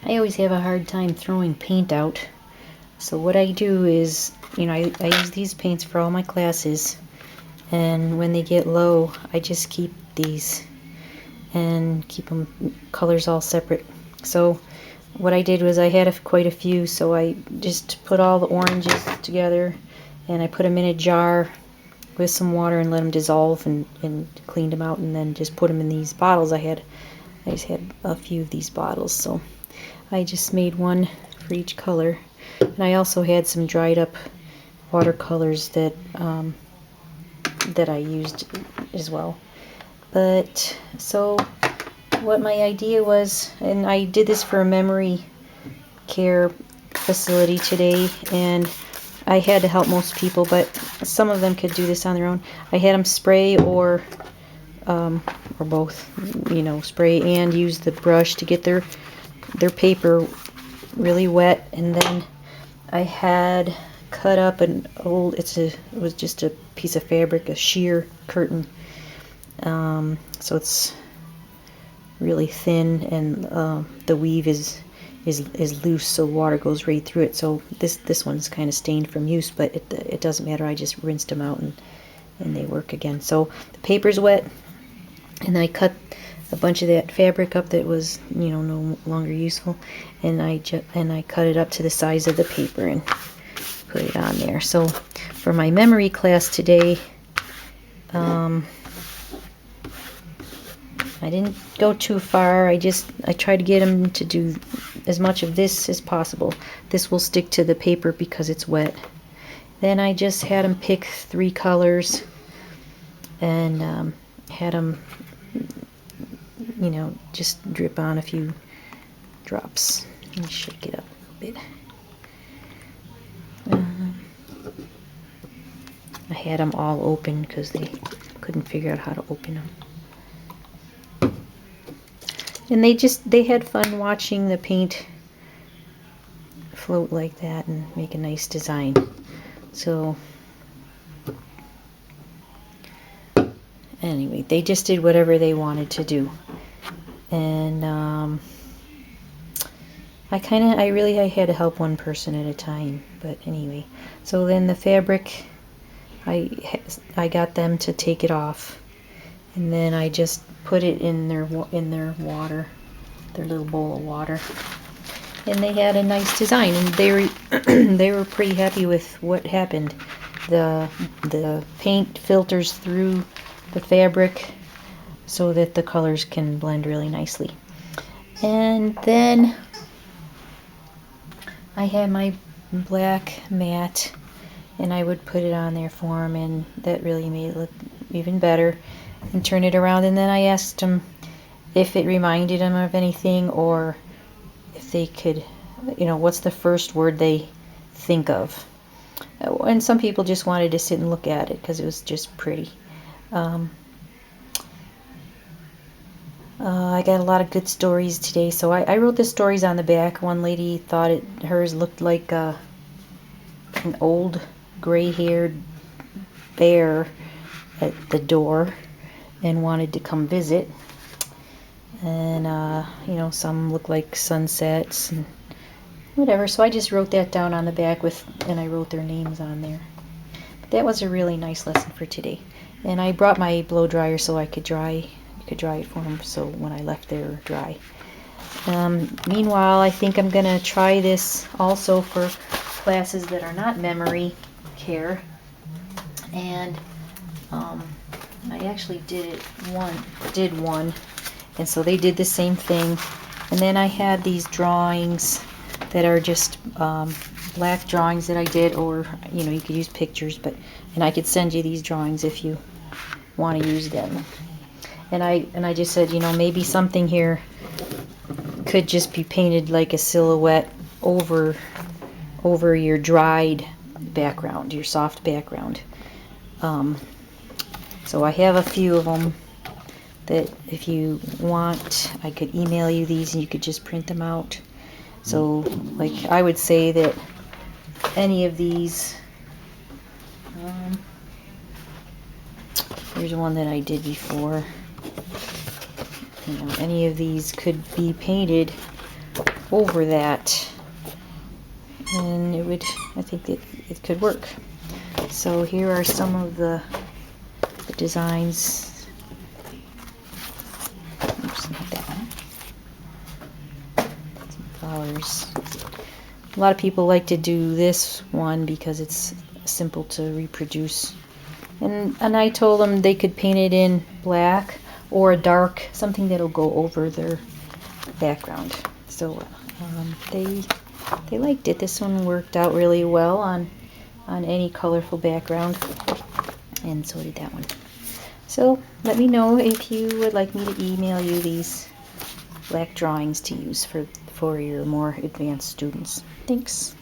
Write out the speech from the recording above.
I always have a hard time throwing paint out. So what I do is, I use these paints for all my classes, and when they get low, I just keep these and keep them colors all separate. So what I did was I had quite a few, so I just put all the oranges together and I put them in a jar with some water and let them dissolve, and cleaned them out, and then just put them in these bottles. I just had a few of these bottles, so I just made one for each color. And I also had some dried up watercolors that I used as well. But so what my idea was, and I did this for a memory care facility today, and I had to help most people, but some of them could do this on their own. I had them spray or both, spray and use the brush to get their paper really wet, and then I had cut up an old, it was just a piece of fabric, a sheer curtain, so it's really thin, and the weave is loose, so water goes right through it. So this one's kind of stained from use, but it doesn't matter. I just rinsed them out and they work again. So the paper's wet, and I cut a bunch of that fabric up that was no longer useful, and I cut it up to the size of the paper and put it on there. So for my memory class today, I didn't go too far. I tried to get them to do as much of this as possible. This will stick to the paper because it's wet. Then I just had them pick 3 colors and had them, just drip on a few drops. Let me shake it up a little bit. I had them all open because they couldn't figure out how to open them. And they had fun watching the paint float like that and make a nice design. So anyway, they just did whatever they wanted to do. And I had to help one person at a time. But anyway, so then the fabric, I got them to take it off, and then I just put it in their water, their little bowl of water, and they had a nice design, and they were pretty happy with what happened. The paint filters through the fabric so that the colors can blend really nicely. And then I had my black mat, and I would put it on there for them, and that really made it look even better, and turn it around. And then I asked them if it reminded them of anything, or if they could, what's the first word they think of. And some people just wanted to sit and look at it because it was just pretty. I got a lot of good stories today, so I wrote the stories on the back. One lady thought hers looked like an old gray-haired bear at the door and wanted to come visit. And some look like sunsets and whatever. So I just wrote that down on the back and I wrote their names on there. But that was a really nice lesson for today. And I brought my blow dryer so I could dry it for them, so when I left they were dry. Meanwhile, I think I'm gonna try this also for classes that are not memory care. And I actually did one, and so they did the same thing. And then I had these drawings that are just black drawings that I did, or you could use pictures, and I could send you these drawings if you want to use them. And I just said, maybe something here could just be painted like a silhouette over your dried background, your soft background. So I have a few of them that if you want, I could email you these and you could just print them out. So like I would say that any of these, here's one that I did before. Any of these could be painted over that, and I think it could work. So here are some of the designs. Oops, not that one. Some flowers. A lot of people like to do this one because it's simple to reproduce. And I told them they could paint it in black or a dark, something that'll go over their background. So they liked it. This one worked out really well on any colorful background, and so did that one. So let me know if you would like me to email you these black drawings to use for your more advanced students. Thanks.